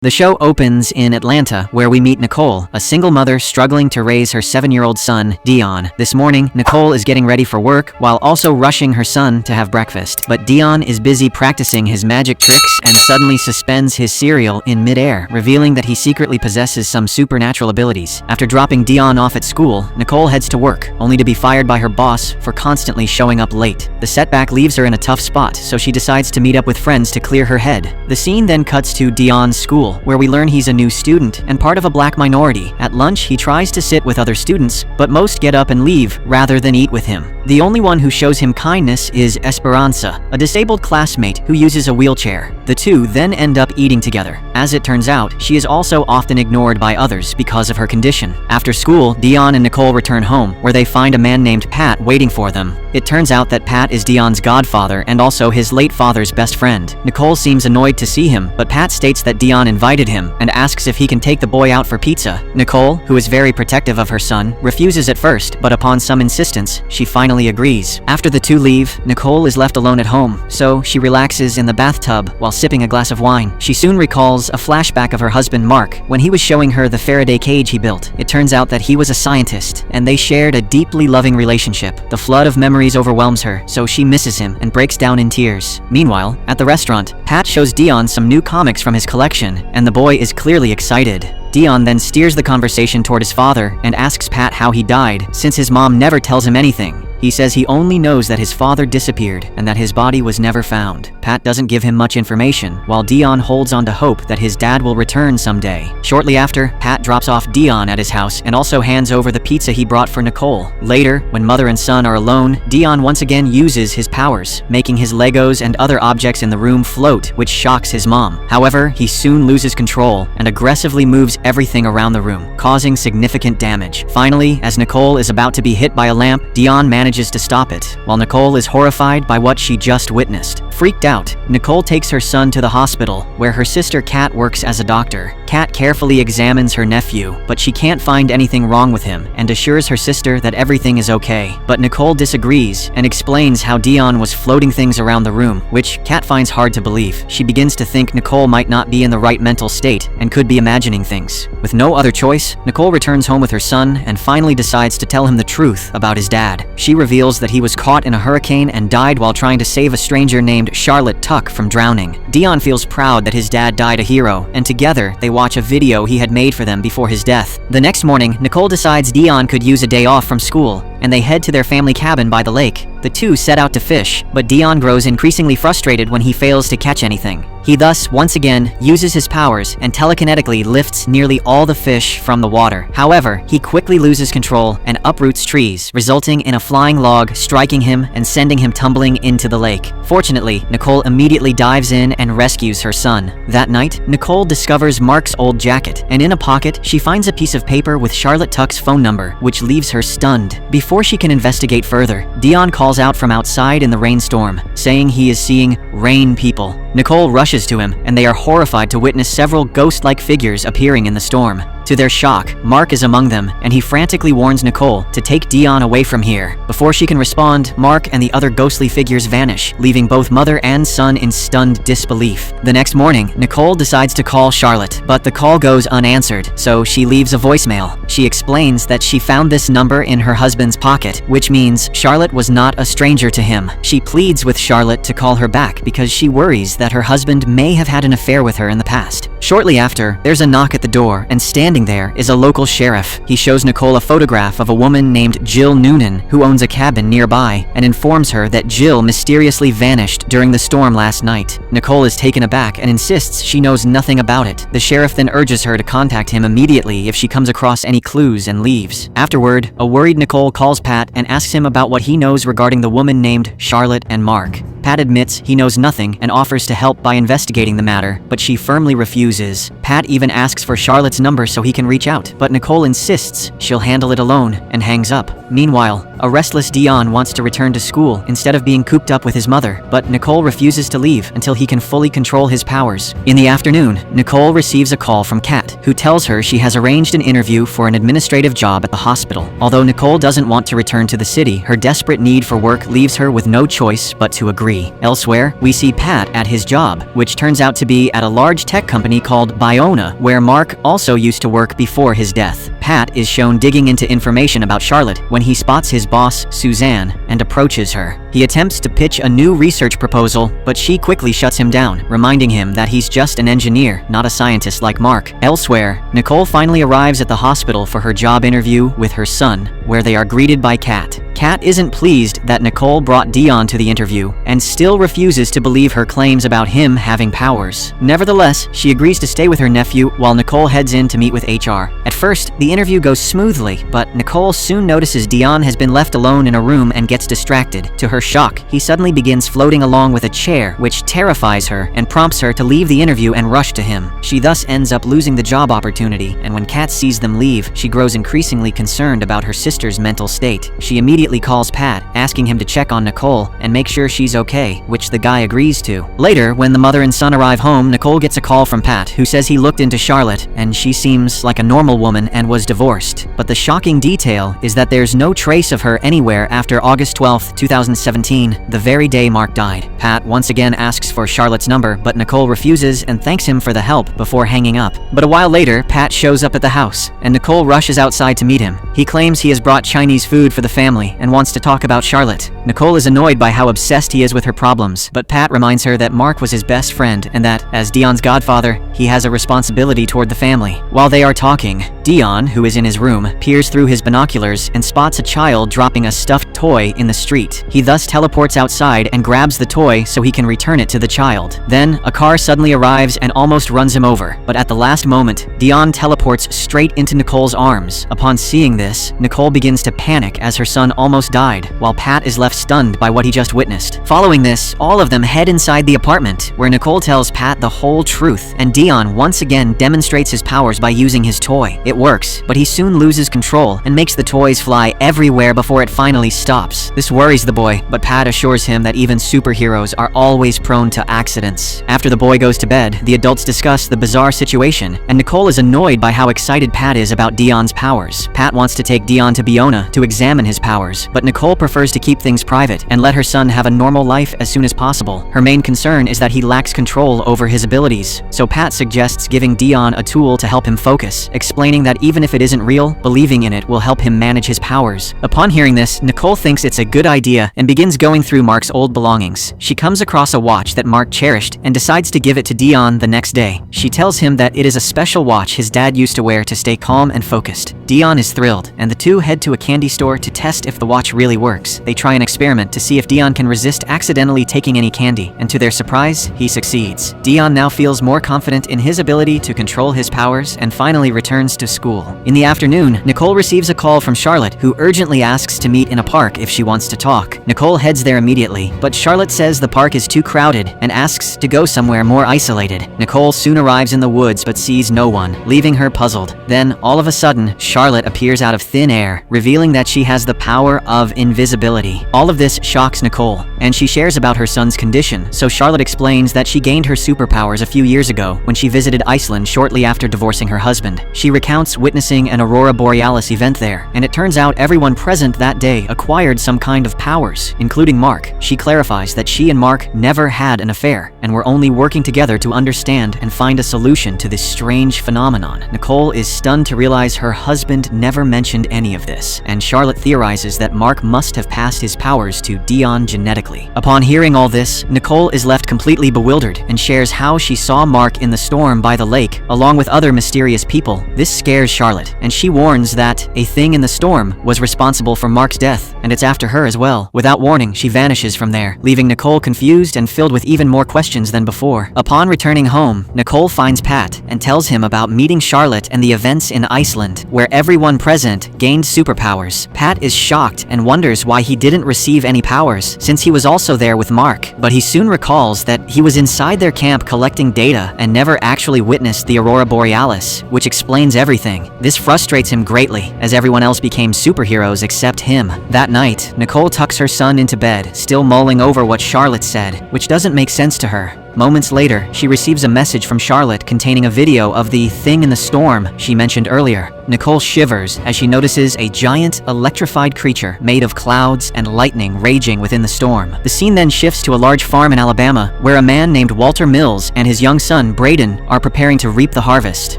The show opens in Atlanta, where we meet Nicole, a single mother struggling to raise her 7-year-old son, Dion. This morning, Nicole is getting ready for work while also rushing her son to have breakfast. But Dion is busy practicing his magic tricks and suddenly suspends his cereal in midair, revealing that he secretly possesses some supernatural abilities. After dropping Dion off at school, Nicole heads to work, only to be fired by her boss for constantly showing up late. The setback leaves her in a tough spot, so she decides to meet up with friends to clear her head. The scene then cuts to Dion's school, where we learn he's a new student and part of a black minority. At lunch, he tries to sit with other students, but most get up and leave rather than eat with him. The only one who shows him kindness is Esperanza, a disabled classmate who uses a wheelchair. The two then end up eating together. As it turns out, she is also often ignored by others because of her condition. After school, Dion and Nicole return home, where they find a man named Pat waiting for them. It turns out that Pat is Dion's godfather and also his late father's best friend. Nicole seems annoyed to see him, but Pat states that Dion invited him and asks if he can take the boy out for pizza. Nicole, who is very protective of her son, refuses at first, but upon some insistence, she finally agrees. After the two leave, Nicole is left alone at home, so she relaxes in the bathtub while sipping a glass of wine. She soon recalls a flashback of her husband Mark when he was showing her the Faraday cage he built. It turns out that he was a scientist, and they shared a deeply loving relationship. The flood of memories overwhelms her, so she misses him and breaks down in tears. Meanwhile, at the restaurant, Pat shows Dion some new comics from his collection, and the boy is clearly excited. Dion then steers the conversation toward his father and asks Pat how he died, since his mom never tells him anything. He says he only knows that his father disappeared and that his body was never found. Pat doesn't give him much information, while Dion holds on to hope that his dad will return someday. Shortly after, Pat drops off Dion at his house and also hands over the pizza he brought for Nicole. Later, when mother and son are alone, Dion once again uses his powers, making his Legos and other objects in the room float, which shocks his mom. However, he soon loses control and aggressively moves everything around the room, causing significant damage. Finally, as Nicole is about to be hit by a lamp, Dion manages to stop it, while Nicole is horrified by what she just witnessed. Freaked out, Nicole takes her son to the hospital, where her sister Kat works as a doctor. Kat carefully examines her nephew, but she can't find anything wrong with him and assures her sister that everything is okay. But Nicole disagrees and explains how Dion was floating things around the room, which Kat finds hard to believe. She begins to think Nicole might not be in the right mental state and could be imagining things. With no other choice, Nicole returns home with her son and finally decides to tell him the truth about his dad. She reveals that he was caught in a hurricane and died while trying to save a stranger named Charlotte Tuck from drowning. Dion feels proud that his dad died a hero, and together they watch a video he had made for them before his death. The next morning, Nicole decides Dion could use a day off from school, and they head to their family cabin by the lake. The two set out to fish, but Dion grows increasingly frustrated when he fails to catch anything. He thus, once again, uses his powers and telekinetically lifts nearly all the fish from the water. However, he quickly loses control and uproots trees, resulting in a flying log striking him and sending him tumbling into the lake. Fortunately, Nicole immediately dives in and rescues her son. That night, Nicole discovers Mark's old jacket, and in a pocket, she finds a piece of paper with Charlotte Tuck's phone number, which leaves her stunned. Before she can investigate further, Dion calls out from outside in the rainstorm, saying he is seeing rain people. Nicole rushes to him, and they are horrified to witness several ghost-like figures appearing in the storm. To their shock, Mark is among them, and he frantically warns Nicole to take Dion away from here. Before she can respond, Mark and the other ghostly figures vanish, leaving both mother and son in stunned disbelief. The next morning, Nicole decides to call Charlotte, but the call goes unanswered, so she leaves a voicemail. She explains that she found this number in her husband's pocket, which means Charlotte was not a stranger to him. She pleads with Charlotte to call her back because she worries that her husband may have had an affair with her in the past. Shortly after, there's a knock at the door, and standing there is a local sheriff. He shows Nicole a photograph of a woman named Jill Noonan, who owns a cabin nearby, and informs her that Jill mysteriously vanished during the storm last night. Nicole is taken aback and insists she knows nothing about it. The sheriff then urges her to contact him immediately if she comes across any clues and leaves. Afterward, a worried Nicole calls Pat and asks him about what he knows regarding the woman named Charlotte and Mark. Pat admits he knows nothing and offers to help by investigating the matter, but she firmly refuses. Pat even asks for Charlotte's number so he can reach out, but Nicole insists she'll handle it alone and hangs up. Meanwhile, a restless Dion wants to return to school instead of being cooped up with his mother, but Nicole refuses to leave until he can fully control his powers. In the afternoon, Nicole receives a call from Kat, who tells her she has arranged an interview for an administrative job at the hospital. Although Nicole doesn't want to return to the city, her desperate need for work leaves her with no choice but to agree. Elsewhere, we see Pat at his job, which turns out to be at a large tech company called Biona, where Mark also used to work before his death. Pat is shown digging into information about Charlotte when he spots his boss, Suzanne, and approaches her. He attempts to pitch a new research proposal, but she quickly shuts him down, reminding him that he's just an engineer, not a scientist like Mark. Elsewhere, Nicole finally arrives at the hospital for her job interview with her son, where they are greeted by Kat. Kat isn't pleased that Nicole brought Dion to the interview and still refuses to believe her claims about him having powers. Nevertheless, she agrees to stay with her nephew while Nicole heads in to meet with HR. At first, the interview goes smoothly, but Nicole soon notices Dion has been left alone in a room and gets distracted. To her shock, he suddenly begins floating along with a chair, which terrifies her and prompts her to leave the interview and rush to him. She thus ends up losing the job opportunity, and when Kat sees them leave, she grows increasingly concerned about her sister's mental state. She immediately calls Pat, asking him to check on Nicole and make sure she's okay, which the guy agrees to. Later, when the mother and son arrive home, Nicole gets a call from Pat, who says he looked into Charlotte, and she seems like a normal woman and was divorced. But the shocking detail is that there's no trace of her anywhere after August 12, 2017, the very day Mark died. Pat once again asks for Charlotte's number, but Nicole refuses and thanks him for the help before hanging up. But a while later, Pat shows up at the house, and Nicole rushes outside to meet him. He claims he has brought Chinese food for the family and wants to talk about Charlotte. Nicole is annoyed by how obsessed he is with her problems, but Pat reminds her that Mark was his best friend and that, as Dion's godfather, he has a responsibility toward the family. While they are talking, Dion, who is in his room, peers through his binoculars and spots a child dropping a stuffed toy in the street. He thus teleports outside and grabs the toy so he can return it to the child. Then, a car suddenly arrives and almost runs him over, but at the last moment, Dion teleports straight into Nicole's arms. Upon seeing this, Nicole begins to panic as her son almost died, while Pat is left stunned by what he just witnessed. Following this, all of them head inside the apartment, where Nicole tells Pat the whole truth, and Dion once again demonstrates his powers by using his toy. It works, but he soon loses control and makes the toys fly everywhere before it finally stops. This worries the boy, but Pat assures him that even superheroes are always prone to accidents. After the boy goes to bed, the adults discuss the bizarre situation, and Nicole is annoyed by how excited Pat is about Dion's powers. Pat wants to take Dion to Biona to examine his powers, but Nicole prefers to keep things private and let her son have a normal life as soon as possible. Her main concern is that he lacks control over his abilities, so Pat suggests giving Dion a tool to help him focus, explaining that even if it isn't real, believing in it will help him manage his powers. Upon hearing this, Nicole thinks it's a good idea and begins going through Mark's old belongings. She comes across a watch that Mark cherished and decides to give it to Dion the next day. She tells him that it is a special watch his dad used to wear to stay calm and focused. Dion is thrilled, and the two head to a candy store to test if the watch really works. They try an experiment to see if Dion can resist accidentally taking any candy, and to their surprise, he succeeds. Dion now feels more confident in his ability to control his powers and finally returns to school. In the afternoon, Nicole receives a call from Charlotte, who urgently asks to meet in a park if she wants to talk. Nicole heads there immediately, but Charlotte says the park is too crowded and asks to go somewhere more isolated. Nicole soon arrives in the woods but sees no one, leaving her puzzled. Then, all of a sudden, Charlotte appears out of thin air, revealing that she has the power of invisibility. All of this shocks Nicole, and she shares about her son's condition, so Charlotte explains that she gained her superpowers a few years ago when she visited Iceland shortly after divorcing her husband. She recounts witnessing an aurora borealis event there, and it turns out everyone present that day acquired some kind of powers, including Mark. She clarifies that she and Mark never had an affair, and were only working together to understand and find a solution to this strange phenomenon. Nicole is stunned to realize her husband never mentioned any of this, and Charlotte theorizes that Mark must have passed his powers to Dion genetically. Upon hearing all this, Nicole is left completely bewildered and shares how she saw Mark in the storm by the lake, along with other mysterious people. This scares Charlotte, and she warns that a thing in the storm was responsible for Mark's death, and it's after her as well. Without warning, she vanishes from there, leaving Nicole confused and filled with even more questions than before. Upon returning home, Nicole finds Pat and tells him about meeting Charlotte and the events in Iceland, where everyone present gained superpowers. Pat is shocked shocked and wonders why he didn't receive any powers, since he was also there with Mark. But he soon recalls that he was inside their camp collecting data and never actually witnessed the aurora borealis, which explains everything. This frustrates him greatly, as everyone else became superheroes except him. That night, Nicole tucks her son into bed, still mulling over what Charlotte said, which doesn't make sense to her. Moments later, she receives a message from Charlotte containing a video of the thing in the storm she mentioned earlier. Nicole shivers as she notices a giant, electrified creature made of clouds and lightning raging within the storm. The scene then shifts to a large farm in Alabama, where a man named Walter Mills and his young son, Braden, are preparing to reap the harvest.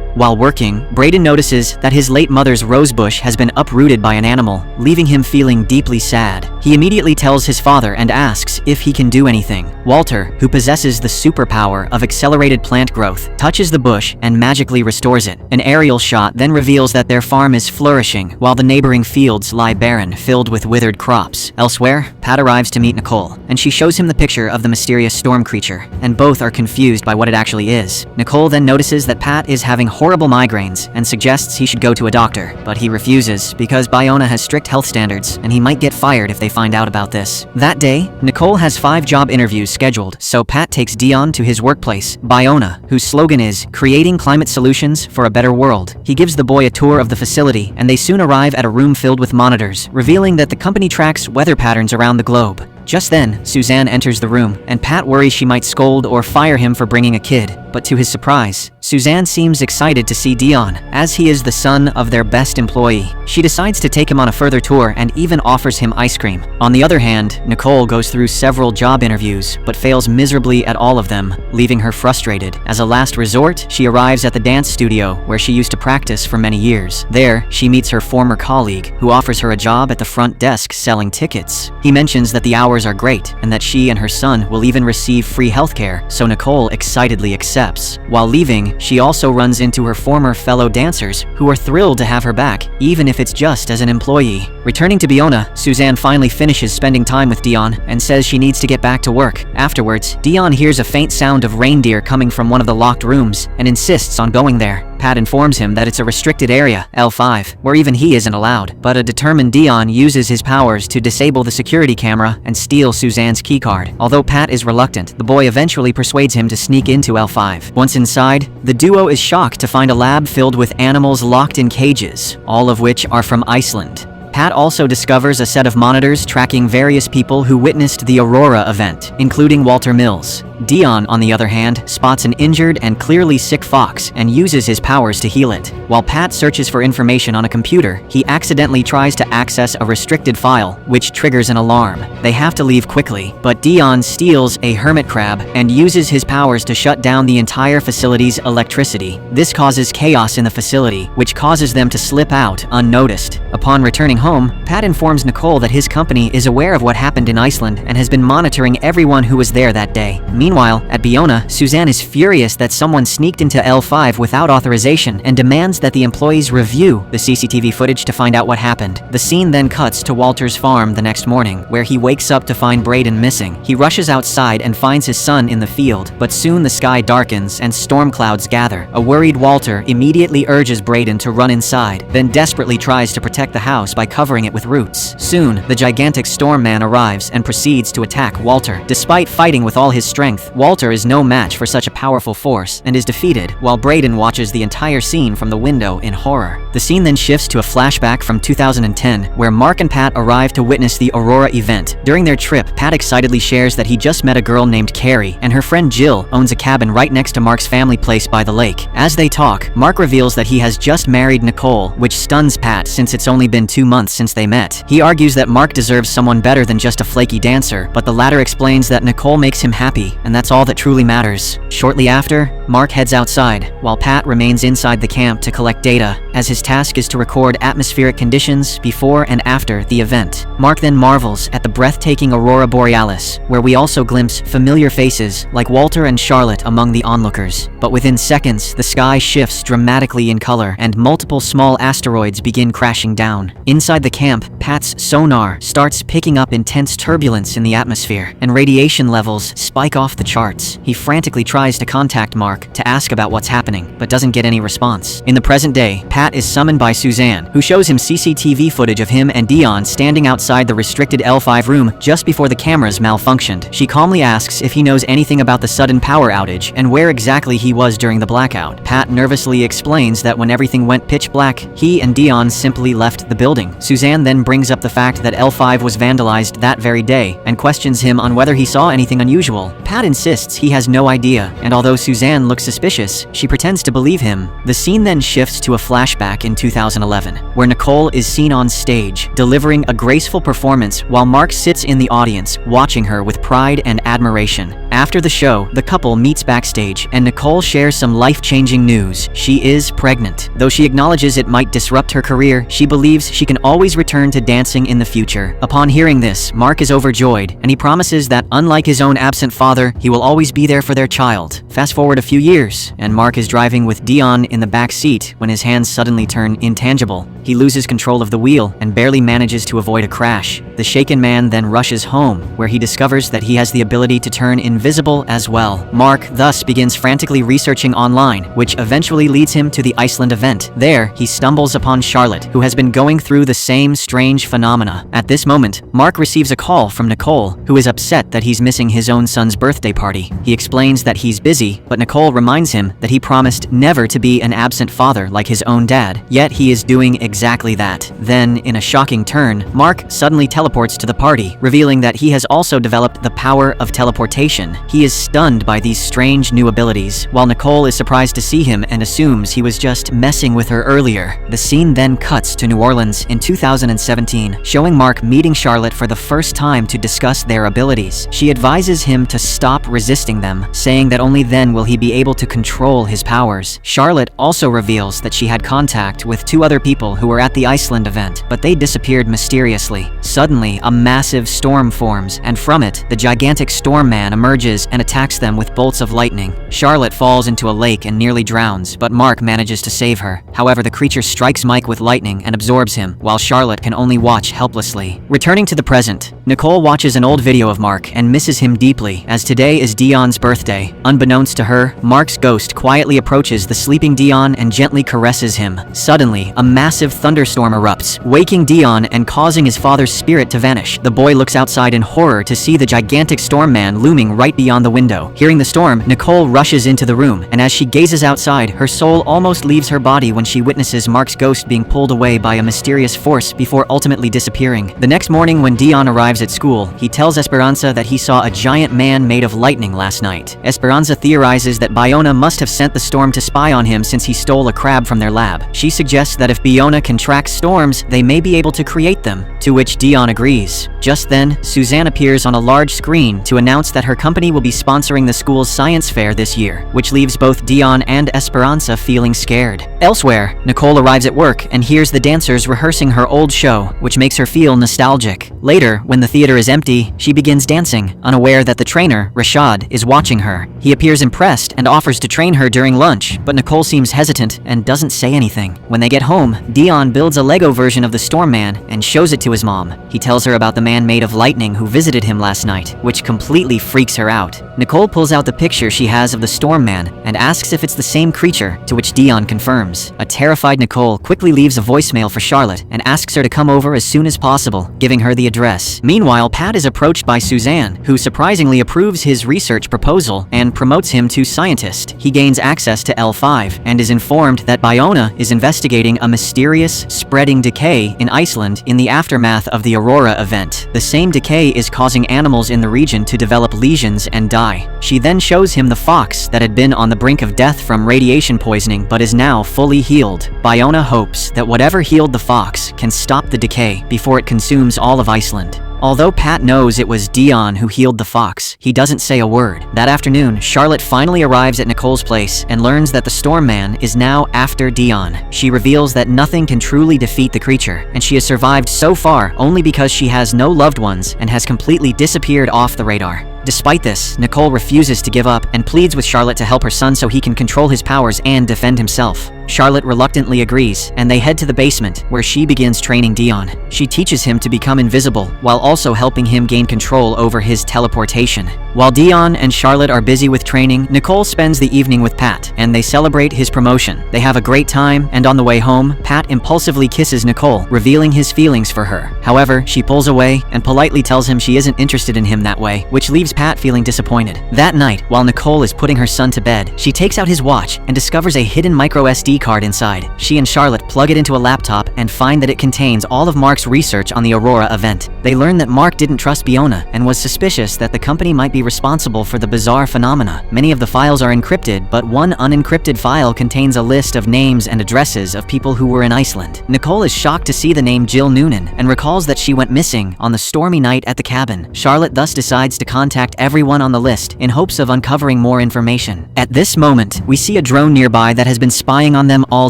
While working, Braden notices that his late mother's rosebush has been uprooted by an animal, leaving him feeling deeply sad. He immediately tells his father and asks if he can do anything. Walter, who possesses the superpower of accelerated plant growth, touches the bush and magically restores it. An aerial shot then reveals that their farm is flourishing, while the neighboring fields lie barren, filled with withered crops. Elsewhere, Pat arrives to meet Nicole, and she shows him the picture of the mysterious storm creature, and both are confused by what it actually is. Nicole then notices that Pat is having horrible migraines and suggests he should go to a doctor, but he refuses because Bayona has strict health standards, and he might get fired if they find out about this. That day, Nicole has 5 job interviews scheduled, so Pat takes Dion to his workplace, Bayona, whose slogan is "Creating Climate Solutions for a Better World." He gives the boy a tour of the facility, and they soon arrive at a room filled with monitors, revealing that the company tracks weather patterns around the globe. Just then, Suzanne enters the room, and Pat worries she might scold or fire him for bringing a kid. But to his surprise, Suzanne seems excited to see Dion, as he is the son of their best employee. She decides to take him on a further tour and even offers him ice cream. On the other hand, Nicole goes through several job interviews, but fails miserably at all of them, leaving her frustrated. As a last resort, she arrives at the dance studio, where she used to practice for many years. There, she meets her former colleague, who offers her a job at the front desk selling tickets. He mentions that the hours are great, and that she and her son will even receive free healthcare, so Nicole excitedly accepts. While leaving, she also runs into her former fellow dancers, who are thrilled to have her back, even if it's just as an employee. Returning to Bayona, Suzanne finally finishes spending time with Dion and says she needs to get back to work. Afterwards, Dion hears a faint sound of reindeer coming from one of the locked rooms and insists on going there. Pat informs him that it's a restricted area, L5, where even he isn't allowed, but a determined Dion uses his powers to disable the security camera and steal Suzanne's keycard. Although Pat is reluctant, the boy eventually persuades him to sneak into L5. Once inside, the duo is shocked to find a lab filled with animals locked in cages, all of which are from Iceland. Pat also discovers a set of monitors tracking various people who witnessed the Aurora event, including Walter Mills. Dion, on the other hand, spots an injured and clearly sick fox and uses his powers to heal it. While Pat searches for information on a computer, he accidentally tries to access a restricted file, which triggers an alarm. They have to leave quickly, but Dion steals a hermit crab and uses his powers to shut down the entire facility's electricity. This causes chaos in the facility, which causes them to slip out unnoticed. Upon returning home, Pat informs Nicole that his company is aware of what happened in Iceland and has been monitoring everyone who was there that day. Meanwhile, at Bayona, Suzanne is furious that someone sneaked into L5 without authorization and demands that the employees review the CCTV footage to find out what happened. The scene then cuts to Walter's farm the next morning, where he wakes up to find Braden missing. He rushes outside and finds his son in the field, but soon the sky darkens and storm clouds gather. A worried Walter immediately urges Braden to run inside, then desperately tries to protect the house by covering it with roots. Soon, the gigantic storm man arrives and proceeds to attack Walter. Despite fighting with all his strength, Walter is no match for such a powerful force and is defeated, while Braden watches the entire scene from the window in horror. The scene then shifts to a flashback from 2010, where Mark and Pat arrive to witness the Aurora event. During their trip, Pat excitedly shares that he just met a girl named Carrie, and her friend Jill owns a cabin right next to Mark's family place by the lake. As they talk, Mark reveals that he has just married Nicole, which stuns Pat since it's only been 2 months since they met. He argues that Mark deserves someone better than just a flaky dancer, but the latter explains that Nicole makes him happy, and that's all that truly matters. Shortly after, Mark heads outside, while Pat remains inside the camp to collect data, as his task is to record atmospheric conditions before and after the event. Mark then marvels at the breathtaking Aurora Borealis, where we also glimpse familiar faces like Walter and Charlotte among the onlookers. But within seconds, the sky shifts dramatically in color, and multiple small asteroids begin crashing down. Inside the camp, Pat's sonar starts picking up intense turbulence in the atmosphere, and radiation levels spike off the charts. He frantically tries to contact Mark, Mark to ask about what's happening, but doesn't get any response. In the present day, Pat is summoned by Suzanne, who shows him CCTV footage of him and Dion standing outside the restricted L5 room just before the cameras malfunctioned. She calmly asks if he knows anything about the sudden power outage and where exactly he was during the blackout. Pat nervously explains that when everything went pitch black, he and Dion simply left the building. Suzanne then brings up the fact that L5 was vandalized that very day and questions him on whether he saw anything unusual. Pat insists he has no idea, and although Suzanne looks suspicious, she pretends to believe him. The scene then shifts to a flashback in 2011, where Nicole is seen on stage, delivering a graceful performance while Mark sits in the audience, watching her with pride and admiration. After the show, the couple meets backstage, and Nicole shares some life-changing news. She is pregnant. Though she acknowledges it might disrupt her career, she believes she can always return to dancing in the future. Upon hearing this, Mark is overjoyed, and he promises that, unlike his own absent father, he will always be there for their child. Fast forward a few years, and Mark is driving with Dion in the back seat when his hands suddenly turn intangible. He loses control of the wheel and barely manages to avoid a crash. The shaken man then rushes home, where he discovers that he has the ability to turn invisible as well. Mark thus begins frantically researching online, which eventually leads him to the Iceland event. There, he stumbles upon Charlotte, who has been going through the same strange phenomena. At this moment, Mark receives a call from Nicole, who is upset that he's missing his own son's birthday party. He explains that he's busy, but Nicole reminds him that he promised never to be an absent father like his own dad, yet he is doing exactly that. Then, in a shocking turn, Mark suddenly teleports to the party, revealing that he has also developed the power of teleportation. He is stunned by these strange new abilities, while Nicole is surprised to see him and assumes he was just messing with her earlier. The scene then cuts to New Orleans in 2017, showing Mark meeting Charlotte for the first time to discuss their abilities. She advises him to stop resisting them, saying that only then will he be able to control his powers. Charlotte also reveals that she had contact with two other people who were at the Iceland event, but they disappeared mysteriously. Suddenly, a massive storm forms, and from it, the gigantic storm man emerges and attacks them with bolts of lightning. Charlotte falls into a lake and nearly drowns, but Mark manages to save her. However, the creature strikes Mike with lightning and absorbs him, while Charlotte can only watch helplessly. Returning to the present, Nicole watches an old video of Mark and misses him deeply, as today is Dion's birthday. Unbeknownst to her, Mark's ghost quietly approaches the sleeping Dion and gently caresses him. Suddenly, a massive thunderstorm erupts, waking Dion and causing his father's spirit to vanish. The boy looks outside in horror to see the gigantic storm man looming right beyond the window. Hearing the storm, Nicole rushes into the room, and as she gazes outside, her soul almost leaves her body when she witnesses Mark's ghost being pulled away by a mysterious force before ultimately disappearing. The next morning when Dion arrives at school, he tells Esperanza that he saw a giant man made of lightning last night. Esperanza theorizes that Biona must have sent the storm to spy on him since he stole a crab from their lab. She suggests that if Biona can track storms, they may be able to create them, to which Dion agrees. Just then, Suzanne appears on a large screen to announce that her company will be sponsoring the school's science fair this year, which leaves both Dion and Esperanza feeling scared. Elsewhere, Nicole arrives at work and hears the dancers rehearsing her old show, which makes her feel nostalgic. Later, when the theater is empty, she begins dancing, unaware that the trainer, Rashad, is watching her. He appears impressed and offers to train her during lunch, but Nicole seems hesitant and doesn't say anything. When they get home, Dion builds a Lego version of the Storm Man and shows it to his mom. He tells her about the man made of lightning who visited him last night, which completely freaks her out. Nicole pulls out the picture she has of the Storm Man and asks if it's the same creature, to which Dion confirms. A terrified Nicole quickly leaves a voicemail for Charlotte and asks her to come over as soon as possible, giving her the address. Meanwhile, Pat is approached by Suzanne, who surprisingly approves his research proposal and promotes him to scientist. He gains access to L5 and is informed that Biona is investigating a mysterious, spreading decay in Iceland in the aftermath of the Aurora event. The same decay is causing animals in the region to develop lesions and die. She then shows him the fox that had been on the brink of death from radiation poisoning but is now fully healed. Biona hopes that whatever healed the fox can stop the decay before it consumes all of Iceland. Although Pat knows it was Dion who healed the fox, he doesn't say a word. That afternoon, Charlotte finally arrives at Nicole's place and learns that the Storm Man is now after Dion. She reveals that nothing can truly defeat the creature, and she has survived so far only because she has no loved ones and has completely disappeared off the radar. Despite this, Nicole refuses to give up and pleads with Charlotte to help her son so he can control his powers and defend himself. Charlotte reluctantly agrees, and they head to the basement, where she begins training Dion. She teaches him to become invisible, while also helping him gain control over his teleportation. While Dion and Charlotte are busy with training, Nicole spends the evening with Pat, and they celebrate his promotion. They have a great time, and on the way home, Pat impulsively kisses Nicole, revealing his feelings for her. However, she pulls away and politely tells him she isn't interested in him that way, which leaves Pat feeling disappointed. That night, while Nicole is putting her son to bed, she takes out his watch and discovers a hidden micro SD card inside. She and Charlotte plug it into a laptop and find that it contains all of Mark's research on the Aurora event. They learn that Mark didn't trust Biona and was suspicious that the company might be responsible for the bizarre phenomena. Many of the files are encrypted, but one unencrypted file contains a list of names and addresses of people who were in Iceland. Nicole is shocked to see the name Jill Noonan and recalls that she went missing on the stormy night at the cabin. Charlotte thus decides to contact everyone on the list in hopes of uncovering more information. At this moment, we see a drone nearby that has been spying on them all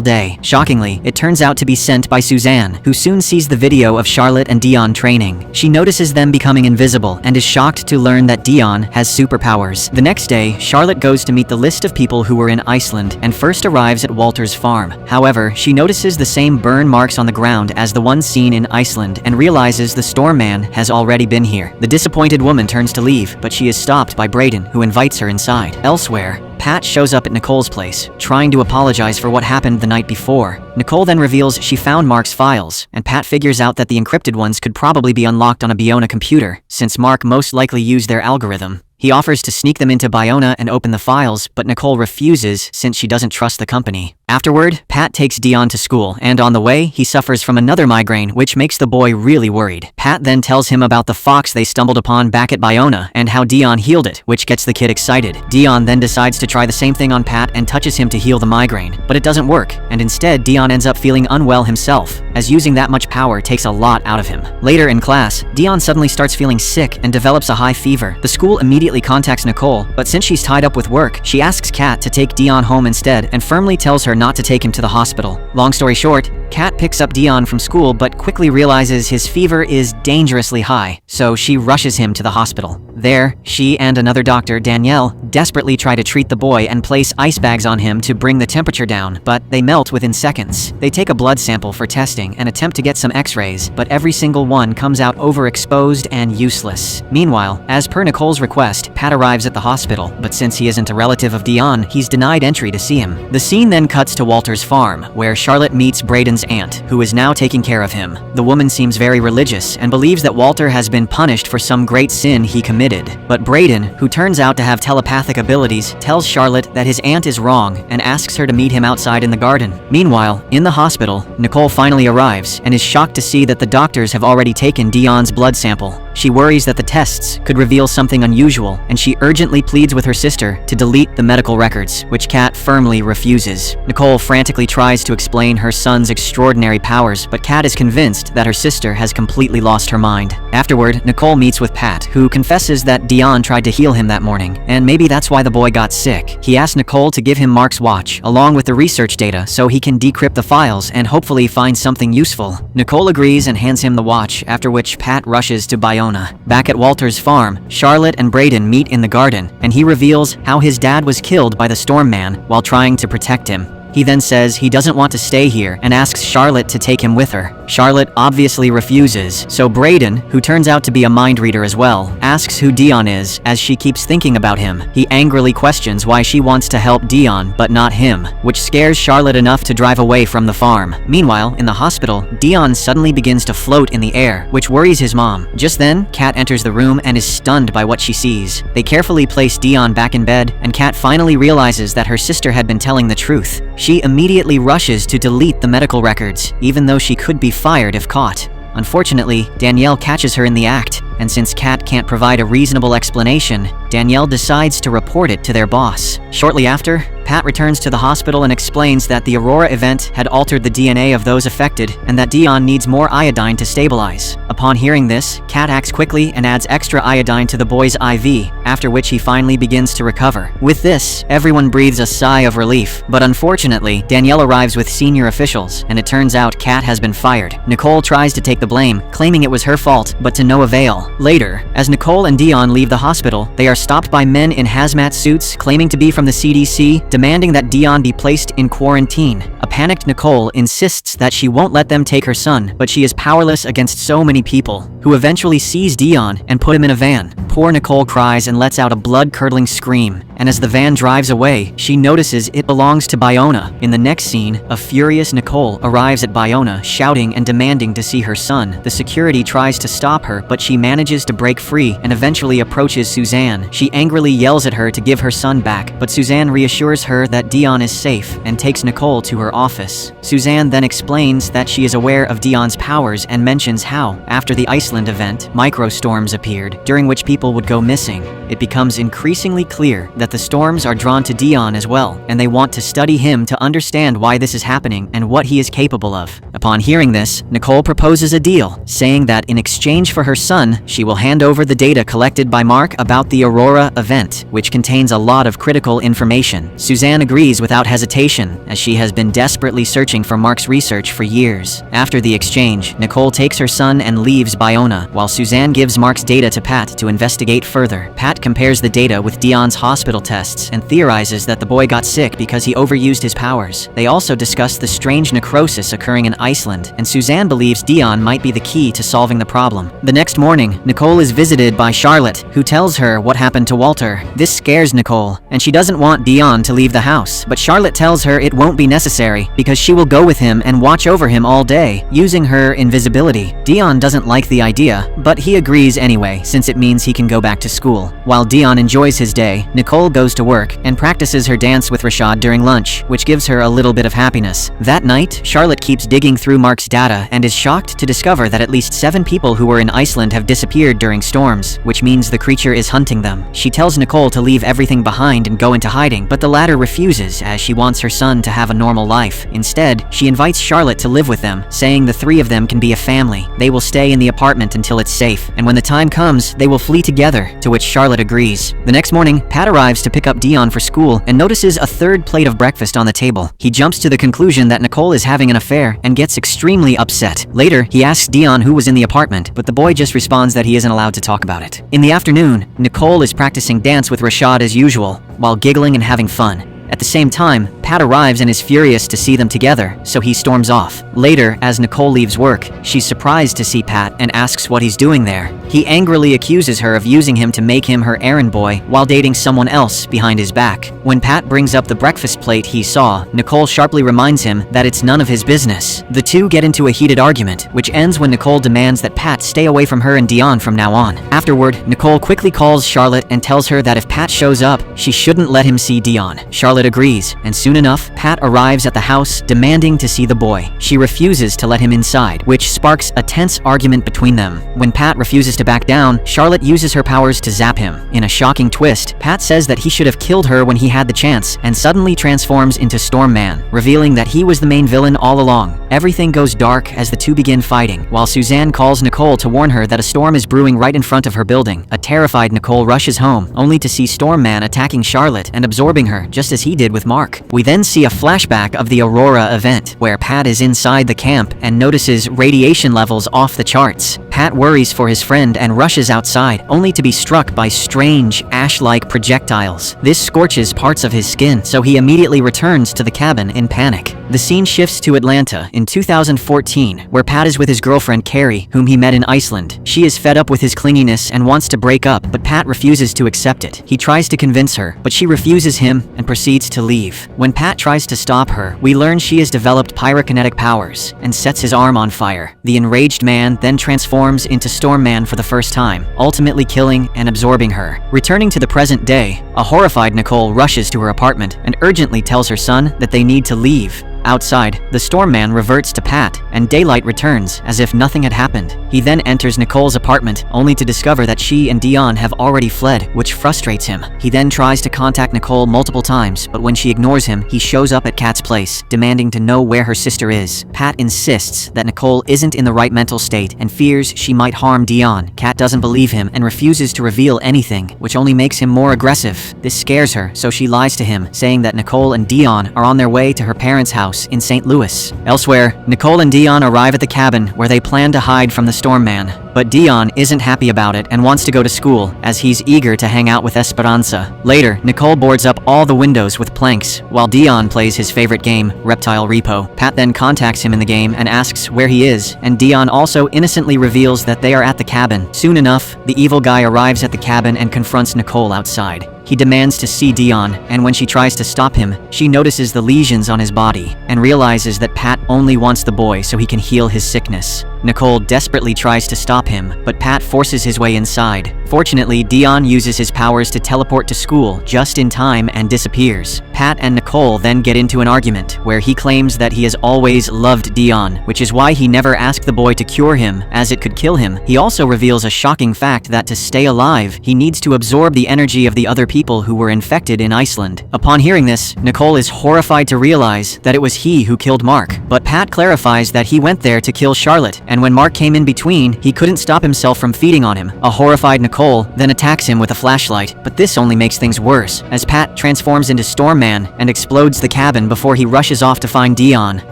day. Shockingly, it turns out to be sent by Suzanne, who soon sees the video of Charlotte and Dion training. She notices them becoming invisible and is shocked to learn that Dion has superpowers. The next day, Charlotte goes to meet the list of people who were in Iceland and first arrives at Walter's farm. However, she notices the same burn marks on the ground as the ones seen in Iceland and realizes the storm man has already been here. The disappointed woman turns to leave, but she is stopped by Braden, who invites her inside. Elsewhere, Pat shows up at Nicole's place, trying to apologize for what happened the night before. Nicole then reveals she found Mark's files, and Pat figures out that the encrypted ones could probably be unlocked on a Biona computer, since Mark most likely used their algorithm. He offers to sneak them into Biona and open the files, but Nicole refuses since she doesn't trust the company. Afterward, Pat takes Dion to school, and on the way, he suffers from another migraine, which makes the boy really worried. Pat then tells him about the fox they stumbled upon back at Biona and how Dion healed it, which gets the kid excited. Dion then decides to try the same thing on Pat and touches him to heal the migraine, but it doesn't work, and instead Dion ends up feeling unwell himself, as using that much power takes a lot out of him. Later in class, Dion suddenly starts feeling sick and develops a high fever. The school immediately contacts Nicole, but since she's tied up with work, she asks Kat to take Dion home instead and firmly tells her not to take him to the hospital. Long story short, Kat picks up Dion from school but quickly realizes his fever is dangerously high, so she rushes him to the hospital. There, she and another doctor, Danielle, desperately try to treat the boy and place ice bags on him to bring the temperature down, but they melt within seconds. They take a blood sample for testing and attempt to get some x-rays, but every single one comes out overexposed and useless. Meanwhile, as per Nicole's request, Pat arrives at the hospital, but since he isn't a relative of Dion, he's denied entry to see him. The scene then cuts to Walter's farm, where Charlotte meets Braden's aunt, who is now taking care of him. The woman seems very religious and believes that Walter has been punished for some great sin he committed. But Braden, who turns out to have telepathic abilities, tells Charlotte that his aunt is wrong and asks her to meet him outside in the garden. Meanwhile, in the hospital, Nicole finally arrives and is shocked to see that the doctors have already taken Dion's blood sample. She worries that the tests could reveal something unusual, and she urgently pleads with her sister to delete the medical records, which Kat firmly refuses. Nicole frantically tries to explain her son's extraordinary powers, but Kat is convinced that her sister has completely lost her mind. Afterward, Nicole meets with Pat, who confesses that Dion tried to heal him that morning, and maybe that's why the boy got sick. He asks Nicole to give him Mark's watch, along with the research data, so he can decrypt the files and hopefully find something useful. Nicole agrees and hands him the watch, after which Pat rushes to Biona. Back at Walter's farm, Charlotte and Braden meet in the garden, and he reveals how his dad was killed by the storm man while trying to protect him. He then says he doesn't want to stay here and asks Charlotte to take him with her. Charlotte obviously refuses, so Braden, who turns out to be a mind reader as well, asks who Dion is as she keeps thinking about him. He angrily questions why she wants to help Dion but not him, which scares Charlotte enough to drive away from the farm. Meanwhile, in the hospital, Dion suddenly begins to float in the air, which worries his mom. Just then, Kat enters the room and is stunned by what she sees. They carefully place Dion back in bed, and Kat finally realizes that her sister had been telling the truth. She immediately rushes to delete the medical records, even though she could be fired if caught. Unfortunately, Danielle catches her in the act, and since Kat can't provide a reasonable explanation, Danielle decides to report it to their boss. Shortly after, Pat returns to the hospital and explains that the Aurora event had altered the DNA of those affected and that Dion needs more iodine to stabilize. Upon hearing this, Kat acts quickly and adds extra iodine to the boy's IV, after which he finally begins to recover. With this, everyone breathes a sigh of relief, but unfortunately, Danielle arrives with senior officials, and it turns out Kat has been fired. Nicole tries to take the blame, claiming it was her fault, but to no avail. Later, as Nicole and Dion leave the hospital, they are stopped by men in hazmat suits claiming to be from the CDC, demanding that Dion be placed in quarantine. A panicked Nicole insists that she won't let them take her son, but she is powerless against so many people, who eventually seize Dion and put him in a van. Poor Nicole cries and lets out a blood-curdling scream, and as the van drives away, she notices it belongs to Bayona. In the next scene, a furious Nicole arrives at Bayona, shouting and demanding to see her son. The security tries to stop her, but she manages to break free and eventually approaches Suzanne. She angrily yells at her to give her son back, but Suzanne reassures her that Dion is safe and takes Nicole to her office. Suzanne then explains that she is aware of Dion's powers and mentions how, after the Iceland event, microstorms appeared, during which people would go missing. It becomes increasingly clear that the storms are drawn to Dion as well, and they want to study him to understand why this is happening and what he is capable of. Upon hearing this, Nicole proposes a deal, saying that in exchange for her son, she will hand over the data collected by Mark about the Aurora event, which contains a lot of critical information. Suzanne agrees without hesitation, as she has been desperately searching for Mark's research for years. After the exchange, Nicole takes her son and leaves Bayona, while Suzanne gives Mark's data to Pat to investigate further. Pat compares the data with Dion's hospital tests and theorizes that the boy got sick because he overused his powers. They also discuss the strange necrosis occurring in Iceland, and Suzanne believes Dion might be the key to solving the problem. The next morning, Nicole is visited by Charlotte, who tells her what happened to Walter. This scares Nicole, and she doesn't want Dion to leave the house, but Charlotte tells her it won't be necessary because she will go with him and watch over him all day, using her invisibility. Dion doesn't like the idea, but he agrees anyway, since it means he can go back to school. While Dion enjoys his day, Nicole goes to work and practices her dance with Rashad during lunch, which gives her a little bit of happiness. That night, Charlotte keeps digging through Mark's data and is shocked to discover that at least 7 people who were in Iceland have disappeared during storms, which means the creature is hunting them. She tells Nicole to leave everything behind and go into hiding, but the latter refuses as she wants her son to have a normal life. Instead, she invites Charlotte to live with them, saying the 3 of them can be a family. They will stay in the apartment until it's safe, and when the time comes, they will flee together, to which Charlotte agrees. The next morning, Pat arrives to pick up Dion for school and notices a 3rd plate of breakfast on the table. He jumps to the conclusion that Nicole is having an affair and gets extremely upset. Later, he asks Dion who was in the apartment, but the boy just responds that he isn't allowed to talk about it. In the afternoon, Nicole is practicing dance with Rashad as usual, while giggling and having fun. At the same time, Pat arrives and is furious to see them together, so he storms off. Later, as Nicole leaves work, she's surprised to see Pat and asks what he's doing there. He angrily accuses her of using him to make him her errand boy while dating someone else behind his back. When Pat brings up the breakfast plate he saw, Nicole sharply reminds him that it's none of his business. The two get into a heated argument, which ends when Nicole demands that Pat stay away from her and Dion from now on. Afterward, Nicole quickly calls Charlotte and tells her that if Pat shows up, she shouldn't let him see Dion. Charlotte agrees, and soon enough, Pat arrives at the house demanding to see the boy. She refuses to let him inside, which sparks a tense argument between them. When Pat refuses to back down, Charlotte uses her powers to zap him. In a shocking twist, Pat says that he should have killed her when he had the chance, and suddenly transforms into Storm Man, revealing that he was the main villain all along. Everything goes dark as the two begin fighting, while Suzanne calls Nicole to warn her that a storm is brewing right in front of her building. A terrified Nicole rushes home, only to see Storm Man attacking Charlotte and absorbing her, just as he did with Mark. We then see a flashback of the Aurora event, where Pat is inside the camp and notices radiation levels off the charts. Pat worries for his friend and rushes outside, only to be struck by strange, ash-like projectiles. This scorches parts of his skin, so he immediately returns to the cabin in panic. The scene shifts to Atlanta in 2014, where Pat is with his girlfriend Carrie, whom he met in Iceland. She is fed up with his clinginess and wants to break up, but Pat refuses to accept it. He tries to convince her, but she refuses him and proceeds to leave. When Pat tries to stop her, we learn she has developed pyrokinetic powers and sets his arm on fire. The enraged man then transforms into Storm Man for the first time, ultimately killing and absorbing her. Returning to the present day, a horrified Nicole rushes to her apartment and urgently tells her son that they need to leave. Outside, the Storm Man reverts to Pat, and daylight returns as if nothing had happened. He then enters Nicole's apartment, only to discover that she and Dion have already fled, which frustrates him. He then tries to contact Nicole multiple times, but when she ignores him, he shows up at Kat's place, demanding to know where her sister is. Pat insists that Nicole isn't in the right mental state and fears she might harm Dion. Kat doesn't believe him and refuses to reveal anything, which only makes him more aggressive. This scares her, so she lies to him, saying that Nicole and Dion are on their way to her parents' house house in St. Louis. Elsewhere, Nicole and Dion arrive at the cabin where they plan to hide from the storm man. But Dion isn't happy about it and wants to go to school, as he's eager to hang out with Esperanza. Later, Nicole boards up all the windows with planks, while Dion plays his favorite game, Reptile Repo. Pat then contacts him in the game and asks where he is, and Dion also innocently reveals that they are at the cabin. Soon enough, the evil guy arrives at the cabin and confronts Nicole outside. He demands to see Dion, and when she tries to stop him, she notices the lesions on his body and realizes that Pat only wants the boy so he can heal his sickness. Nicole desperately tries to stop him, but Pat forces his way inside. Fortunately, Dion uses his powers to teleport to school just in time and disappears. Pat and Nicole then get into an argument where he claims that he has always loved Dion, which is why he never asked the boy to cure him, as it could kill him. He also reveals a shocking fact that to stay alive, he needs to absorb the energy of the other people who were infected in Iceland. Upon hearing this, Nicole is horrified to realize that it was he who killed Mark. But Pat clarifies that he went there to kill Charlotte, and when Mark came in between, he couldn't stop himself from feeding on him. A horrified Nicole then attacks him with a flashlight, but this only makes things worse, as Pat transforms into Storm Man and explodes the cabin before he rushes off to find Dion.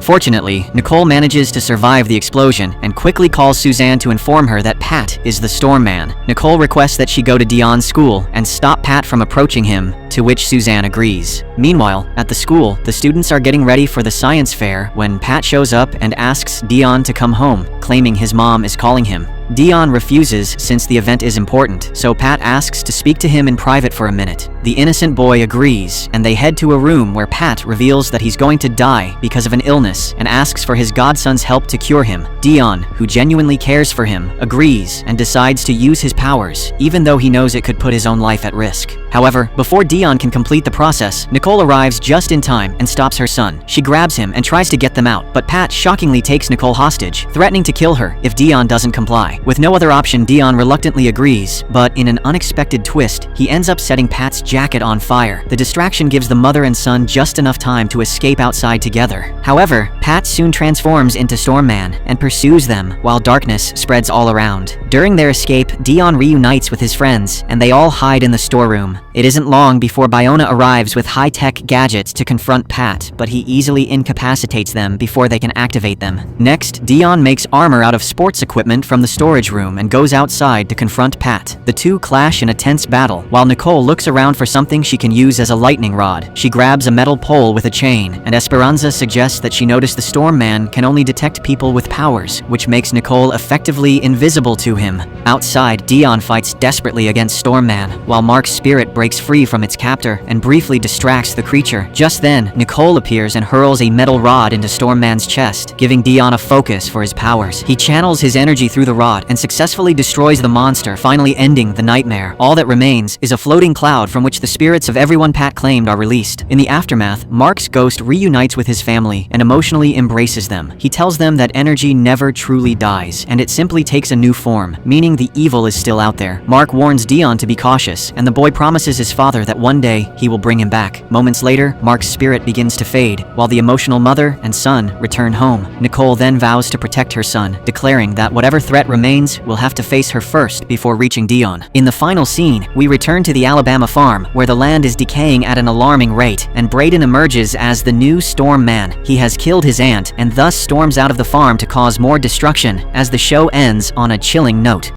Fortunately, Nicole manages to survive the explosion and quickly calls Suzanne to inform her that Pat is the Storm Man. Nicole requests that she go to Dion's school and stop Pat from approaching him, to which Suzanne agrees. Meanwhile, at the school, the students are getting ready for the science fair when Pat shows up and asks Dion to come home, claiming his mom is calling him. Dion refuses since the event is important, so Pat asks to speak to him in private for a minute. The innocent boy agrees, and they head to a room where Pat reveals that he's going to die because of an illness and asks for his godson's help to cure him. Dion, who genuinely cares for him, agrees and decides to use his powers, even though he knows it could put his own life at risk. However, before Dion can complete the process, Nicole arrives just in time and stops her son. She grabs him and tries to get them out, but Pat shockingly takes Nicole hostage, threatening to kill her if Dion doesn't comply. With no other option, Dion reluctantly agrees, but in an unexpected twist, he ends up setting Pat's jacket on fire. The distraction gives the mother and son just enough time to escape outside together. However, Pat soon transforms into Storm Man and pursues them, while darkness spreads all around. During their escape, Dion reunites with his friends, and they all hide in the storeroom. It isn't long before Bayona arrives with high-tech gadgets to confront Pat, but he easily incapacitates them before they can activate them. Next, Dion makes armor out of sports equipment from the storage room and goes outside to confront Pat. The two clash in a tense battle, while Nicole looks around for something she can use as a lightning rod. She grabs a metal pole with a chain, and Esperanza suggests that she noticed the Storm Man can only detect people with powers, which makes Nicole effectively invisible to him. Outside, Dion fights desperately against Storm Man, while Mark's spirit breaks free from its captor and briefly distracts the creature. Just then, Nicole appears and hurls a metal rod into Storm Man's chest, giving Dion a focus for his powers. He channels his energy through the rod and successfully destroys the monster, finally ending the nightmare. All that remains is a floating cloud from which the spirits of everyone Pat claimed are released. In the aftermath, Mark's ghost reunites with his family and emotionally embraces them. He tells them that energy never truly dies, and it simply takes a new form, meaning the evil is still out there. Mark warns Dion to be cautious, and the boy promises his father that one day he will bring him back. Moments later, Mark's spirit begins to fade, while the emotional mother and son return home. Nicole then vows to protect her son, declaring that whatever threat remains will have to face her first before reaching Dion. In the final scene, we return to the Alabama farm, where the land is decaying at an alarming rate, and Braden emerges as the new Storm Man. He has killed his aunt, and thus storms out of the farm to cause more destruction, as the show ends on a chilling note.